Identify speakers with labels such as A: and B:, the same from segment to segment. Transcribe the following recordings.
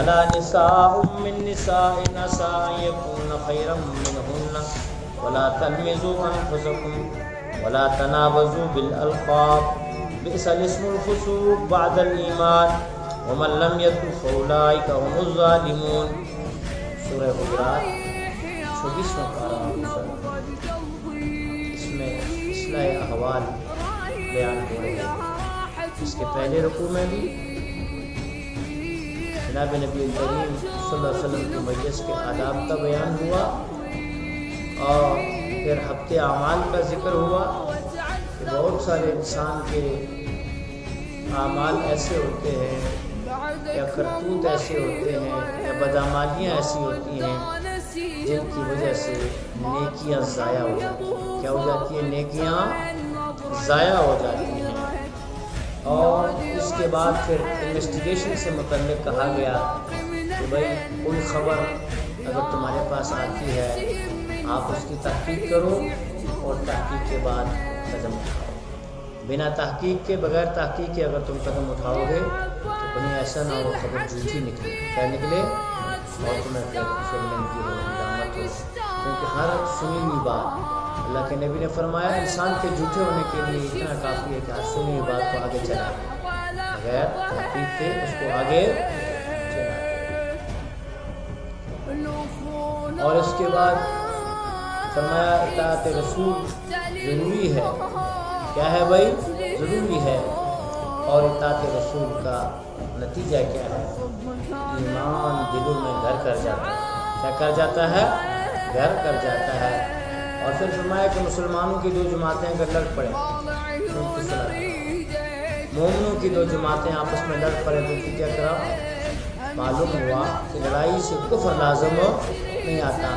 A: ولا نساء من نساء عسى أن يكن خيرا منهن ولا تلمزوا أنفسكم ولا تنابزوا بالألقاب بئس الاسم الفسوق بعد الإيمان ومن لم يتب فأولئك هم الظالمون. سورہ حجرات 26واں پارہ. اس میں اصلاح احوال بیان ہو رہے ہیں. اس کے پہلے رکوع میں بھی جناب نبی کریم صلی اللہ علیہ وسلم کی مجلس کے آداب کا بیان ہوا اور پھر ہفتے اعمال کا ذکر ہوا کہ بہت سارے انسان کے اعمال ایسے ہوتے ہیں یا کرتوت ایسے ہوتے ہیں یا بدعمالیاں ایسی ہوتی ہیں جن کی وجہ سے نیکیاں ضائع ہو جاتی ہیں. کیا ہو جاتی ہیں؟ نیکیاں ضائع ہو جاتی ہیں. اور اس کے بعد پھر انویسٹیگیشن سے متعلق کہا گیا کہ بھائی کوئی خبر اگر تمہارے پاس آتی ہے آپ اس کی تحقیق کرو اور تحقیق کے بعد قدم اٹھاؤ. بنا تحقیق کے بغیر تحقیق کے اگر تم قدم اٹھاؤ گے تو کہیں ایسا نہ ہو خبر جھوٹی نکلے. کیا نکلے؟ اور تمہیں پھر شرمندگی ہو ندامت ہو. کیونکہ ہر سنی ہوئی بات اللہ کے نبی نے فرمایا انسان کے جھوٹے ہونے کے لیے اتنا کافی ہے کہ ہر سنی ہوئی بات کو آگے چلائے بغیر تحقیق کے اس کو آگے چلائے. اور اس کے بعد فرمایا اطاعت رسول ضروری ہے. کیا ہے بھائی؟ ضروری ہے. اور اطاعت رسول کا نتیجہ کیا ہے؟ ایمان دلوں میں گھر کر جاتا ہے. کیا کر جاتا ہے؟ گھر کر جاتا ہے. اور پھر فرمایا کہ مسلمانوں کی دو جماعتیں اگر لڑ پڑیں مومنوں کی دو جماعتیں آپس میں لڑ پڑیں تو کیا کرا؟ معلوم ہوا کہ لڑائی سے کفر لازم نہیں آتا.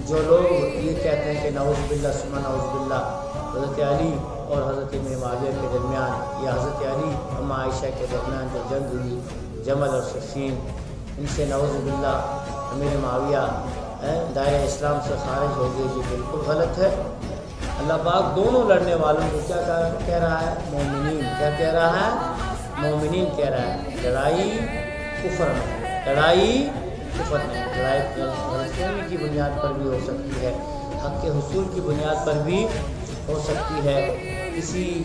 A: جو لوگ یہ کہتے ہیں کہ نعوذ باللہ ثم نعوذ باللہ حضرت علی اور حضرت معاویہ کے درمیان یا حضرت علی اور عائشہ کے درمیان جو جنگ ہوئی جمل اور صفین ان سے نعوذ باللہ امیر معاویہ دائرہ اسلام سے خارج ہو گئی، یہ بالکل غلط ہے. اللہ پاک دونوں لڑنے والوں کو کیا کہہ رہا ہے؟ مومنین. کیا کہہ رہا ہے؟ مومنین کہہ رہا ہے. لڑائی کفر نہیں، لڑائی کفر نہیں. لڑائی غلطفہمی کی بنیاد پر بھی ہو سکتی ہے، حق کے حصول کی بنیاد پر بھی ہو سکتی ہے، کسی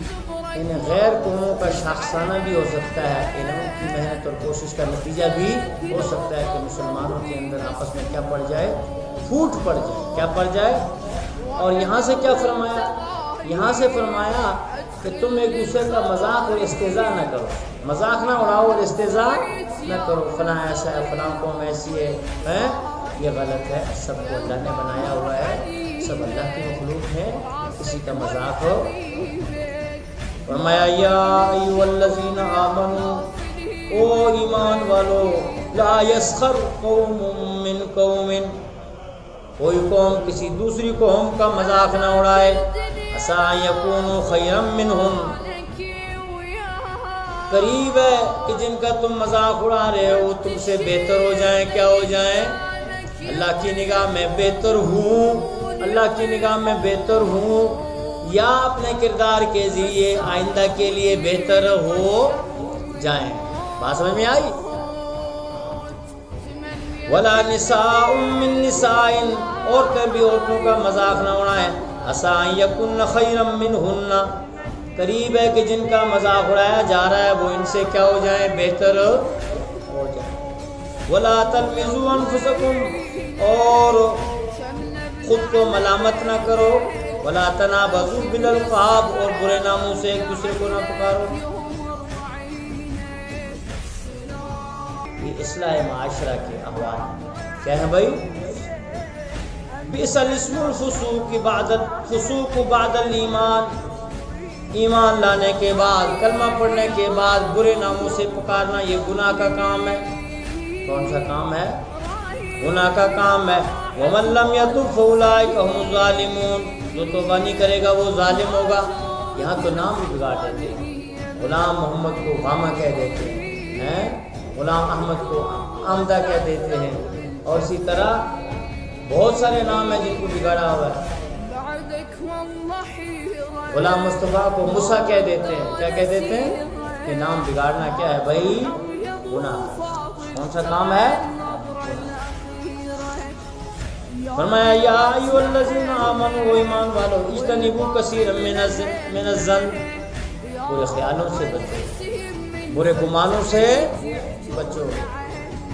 A: ان غیر قوموں کا شاخسانہ بھی ہو سکتا ہے، ان کی محنت اور کوشش کا نتیجہ بھی ہو سکتا ہے کہ مسلمانوں کے اندر آپس میں کیا پڑ جائے؟ پھوٹ پڑ جائے. کیا پڑ جائے؟ اور یہاں سے کیا فرمایا؟ یہاں سے فرمایا کہ تم ایک دوسرے کا مذاق اور استہزاء نہ کرو. مذاق نہ اڑاؤ اور استہزاء نہ کرو. فلاں ایسا ہے، فلاں قوم ایسی ہے، یہ غلط ہے. سب کو اللہ نے بنایا ہوا ہے، سب اللہ کی مخلوق ہیں، کسی کا مذاق ہو. فرمایا یا ایھا الذین آمنوا، او ایمان والو، لا یسخر قوم من قوم، کوئی قوم کسی دوسری قوم کا مذاق نہ اڑائے. عسیٰ ان یکونوا خیرا منہم، قریب ہے کہ جن کا تم مذاق اڑا رہے ہو تم سے بہتر ہو جائیں. کیا ہو جائیں؟ اللہ کی نگاہ میں بہتر ہوں، اللہ کی نگاہ میں بہتر ہوں، یا اپنے کردار کے ذریعے آئندہ کے لیے بہتر ہو جائیں. بات سمجھ میں آئی؟ ولا نساء من نساء، عورتیں بھی عورتوں کا مذاق نہ اڑائیں. عسیٰ ان یکن خیرا منہن، قریب ہے کہ جن کا مذاق اڑایا جا رہا ہے وہ ان سے کیا ہو جائیں؟ بہتر ہو جائیں. ولا تلمزوا انفسکم، اور خود کو ملامت نہ کرو. ولا تنابزوا بالالقاب، اور برے ناموں سے ایک دوسرے کو نہ پکارو. یہ اصلاح معاشرہ کے احوال کیا ہے بھائی؟ بئس الاسم الفسوق بعد الایمان، ایمان لانے کے بعد، کلمہ پڑھنے کے بعد برے ناموں سے پکارنا یہ گناہ کا کام ہے. کون سا کام ہے؟ گناہ کا کام ہے. ومن لم یتب فاولئک هم الظالمون، جو توبہ نہیں کرے گا وہ ظالم ہوگا. یہاں تو نام بھی بگاڑ دیتے ہیں. غلام محمد کو غامہ کہہ دیتے ہیں، غلام احمد کو آمدہ کہہ دیتے ہیں، اور اسی طرح بہت سارے نام ہیں جن کو بگاڑا ہوا ہے. غلام مصطفیٰ کو موسیٰ کہہ دیتے ہیں. کیا کہہ دیتے ہیں؟ کہ نام بگاڑنا کیا ہے بھائی؟ گناہ. کون سا کام ہے؟ فرمایا یا ایھا الذین آمنوا، وہ ایمان والو، اجتنبوا کثیرا من الظن، برے خیالوں سے بچو، برے گمانوں سے بچو۔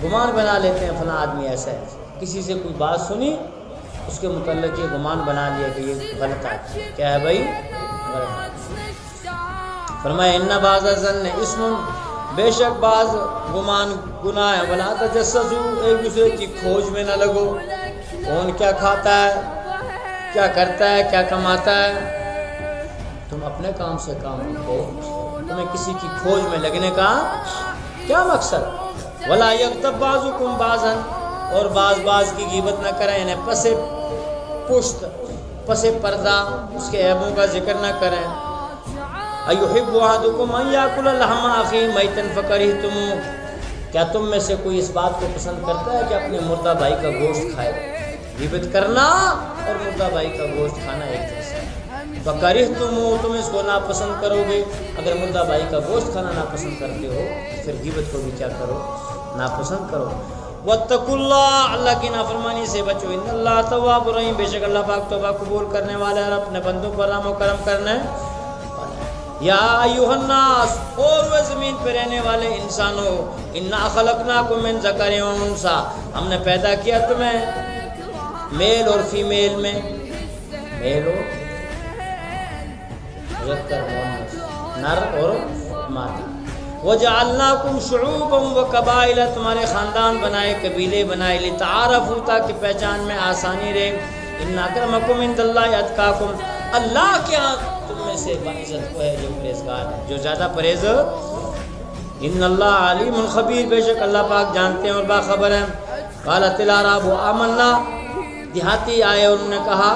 A: گمان بنا لیتے ہیں فلاں آدمی ایسا ہے، کسی سے کوئی بات سنی اس کے متعلق یہ گمان بنا لیا کہ یہ غلط آدمی ہے۔ کیا ہے بھائی؟ غلط آدمی۔ فرمایا ان بعض الظن اسم، بے شک بعض گمان گناہ ہے، ولا تجسسوا، ایک دوسرے کی کھوج میں نہ لگو، کون کیا کھاتا ہے، کیا کرتا ہے، کیا کماتا ہے، تم اپنے کام سے کام رکھو، تمہیں کسی کی کھوج میں لگنے کا کیا مقصد؟ ولا یغتب بعضکم بعضا، اور بعض کی غیبت نہ کریں، یعنی پس پشت پس پردہ اس کے عیبوں کا ذکر نہ کریں۔ ایحب احدکم ان یاکل لحم اخیہ میتا فکرہتموہ، کیا تم میں سے کوئی اس بات کو پسند کرتا ہے کہ اپنے مردہ بھائی کا گوشت کھائے؟ غیبت کرنا اور مردہ بھائی کا گوشت کھانا ایک جیسا ہے۔ فکرہتموہ، تم اس کو ناپسند کرو گے۔ اگر مردہ بھائی کا گوشت کھانا ناپسند کرتے ہو پھر غیبت کو بھی کیا کرو؟ ناپسند کرو۔ واتقوا اللہ، اللہ کی نافرمانی سے بچو۔ ان اللہ تواب الرحیم، بے شک اللہ پاک توبہ قبول کرنے والا ہے اور اپنے بندوں پر رحم و کرم کرنے والا ہے۔ یا ایھا الناس، اور وہ زمین پہ رہنے والے انسانوں، انا خلقناکم من ذکر و انثی، ہم نے پیدا کیا تمہیں میل اور فیمیل میں، میل اور مذکر مؤنث، نر اور مادہ۔ وَجَعَلْنَاكُمْ شُعُوبًا وَقَبَائِلَ، تمہارے خاندان بنائے، قبیلے بنائے، لِتَعَارَفُوا، تاکہ پہچان میں آسانی رہے۔ إِنَّ أَكْرَمَكُمْ عِندَ اللَّهِ أَتْقَاكُمْ، اللہ کے ہاں تم میں سے باعزت وہ ہے جو پرہیزگار ہے، جو زیادہ پرہیز۔ إِنَّ اللَّهَ عَلِيمٌ خَبِيرٌ، بے شک اللہ پاک جانتے ہیں اور باخبر ہیں۔ قَالَتِ الْأَعْرَابُ آمَنَّا، دیہاتی آئے اور انہوں نے کہا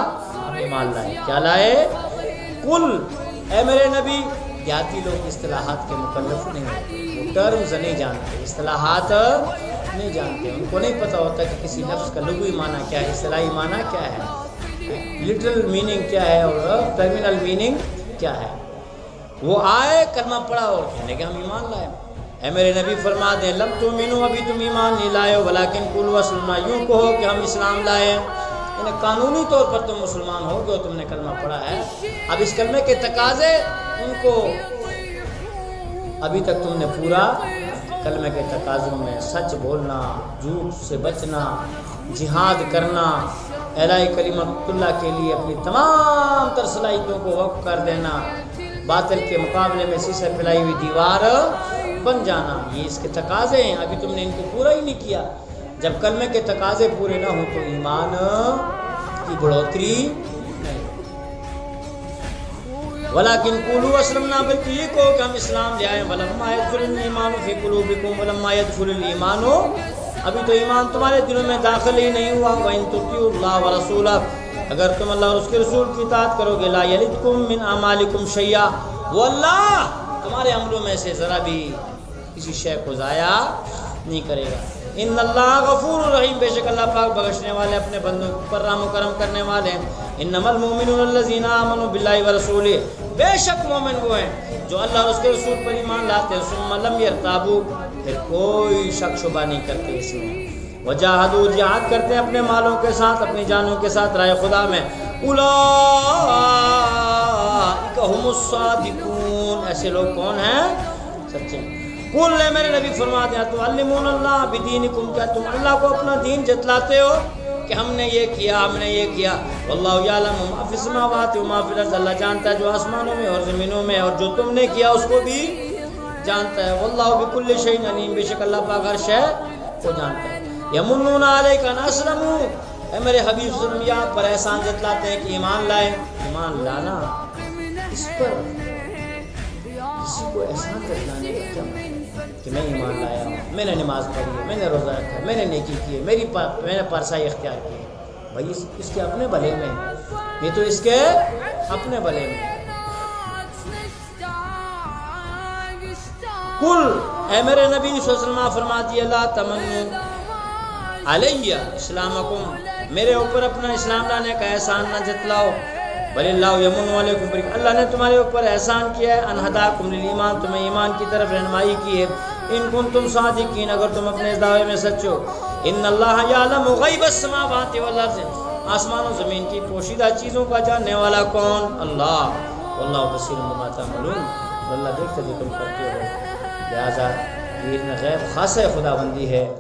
A: ہم ایمان لائے۔ کیا لائے؟ قل، اے میرے نبی، دیہاتی لوگ اصطلاحات کے مکلف نہیں ہوتے، وہ ٹرمز نہیں جانتے، اصطلاحات نہیں جانتے، ان کو نہیں پتہ ہوتا کہ کسی لفظ کا لغوی معنی کیا ہے، اصطلاحی معنی کیا ہے، لٹرل میننگ کیا ہے اور ٹرمینل میننگ کیا ہے۔ وہ آئے، کلمہ پڑھا اور کہنے کہ ہم ایمان لائے۔ اے میرے نبی فرما دیں لم تؤمنوا، ابھی تم ایمان نہیں لائے ہو، ولیکن قولوا اسلمنا، یوں کہو کہ ہم اسلام لائے ہیں، یعنی قانونی طور پر تم مسلمان ہو گئے، تم نے کلمہ پڑھا ہے۔ اب اس کلمے کے تقاضے ان کو ابھی تک تم نے پورا کلمے کے تقاضوں میں سچ بولنا، جھوٹ سے بچنا، جہاد کرنا، اعلاء کلمت اللہ کے لیے اپنی تمام تر صلاحیتوں کو وقف کر دینا، باطل کے مقابلے میں سیسے پھیلائی ہوئی دیوار بن جانا، یہ اس کے تقاضے ہیں۔ ابھی تم نے ان کو پورا ہی نہیں کیا۔ جب کلمے کے تقاضے پورے نہ ہوں تو ایمان کی بڑھوتری نہیں۔ ولیکن قولوا اسلمنا، بلکہ یہ کہو کہ ہم اسلام لے آئے، ولما يدخل الايمان في قلوبكم، ولما يدخل الايمان، ابھی تو ایمان تمہارے دلوں میں داخل ہی نہیں ہوا۔ وان تطیعوا الله ورسوله، اگر تم اللہ اور اس کے رسول کی اطاعت کرو گے، لا یلدکم من اعمالکم شیئا، وہ اللہ تمہارے عملوں میں سے ذرا بھی کسی شے کو ضائع نہیں کرے گا۔ ان اللہ غفور رحیم، بے شک اللہ پاک بخشنے والے، اپنے بندوں پر رحم و کرم کرنے والے ہیں۔ انما المؤمنون الذین آمنوا باللہ ورسولہ، بے شک مومن وہ ہیں جو اللہ اور اس کے رسول پر ایمان لاتے ہیں، ثم لم یرتابوا، پھر کوئی شک شبہ نہیں کرتے اس میں، وجاہدوا، جہاد کرتے ہیں اپنے مالوں کے ساتھ، اپنی جانوں کے ساتھ راہ خدا میں، اولئک هم الصادقون، ایسے لوگ کون ہیں؟ سچے۔ قل، اے میرے نبی فرما دیا تعلمون اللہ بدینکم، کیا تم اللہ کو اپنا دین جتلاتے ہو کہ ہم نے یہ کیا، ہم نے یہ کیا؟ واللہ یعلم ما فی السماوات و ما فی الارض، اللہ جانتا ہے جو آسمانوں میں اور زمینوں میں، اور جو تم نے کیا اس کو بھی جانتا ہے۔ واللہ بکل شیء علیم، بے شک اللہ پاک ہر شے کو جانتا ہے۔ یمنون علیک ان اسلموا، اے میرے حبیب صلی اللہ علیہ وسلم آپ پر احسان جتلاتے ہیں کہ ایمان لائے۔ ایمان لانا، اس پر کسی کو احسان جتلانے کا کیا مطلب کہ میں ایمان لایا ہوں، میں نے نماز پڑھی ہے، میں نے روزہ رکھا ہے، میں نے نیکی کی ہے، میں نے پارسائی اختیار کی ہے، بھائی اس کے اپنے بھلے میں ہے، یہ تو اس کے اپنے بھلے میں ہے۔ قل، اے میرے نبی صلی اللہ علیہ وسلم فرما دیے لا تمنوا علیہ اسلامکم، میرے اوپر اپنا اسلام لانے کا احسان نہ جتلاؤ، بل اللہ یمن علیکم، اللہ نے تمہارے اوپر احسان کیا ہے، ان ہداکم للایمان، تمہیں ایمان کی طرف رہنمائی کی ہے، ان کنتم صادقین، اگر تم اپنے اس دعوے میں سچ ہو۔ ان اللہ یعلم غیب السماوات والارض، آسمان و زمین کی پوشیدہ چیزوں کا جاننے والا کون؟ اللہ۔ واللہ بصیر بما تعملون، اللہ دیکھتا جو تم کرتے ہو۔ لہٰذا یہ علم غیب خاصہ خدا بندی ہے۔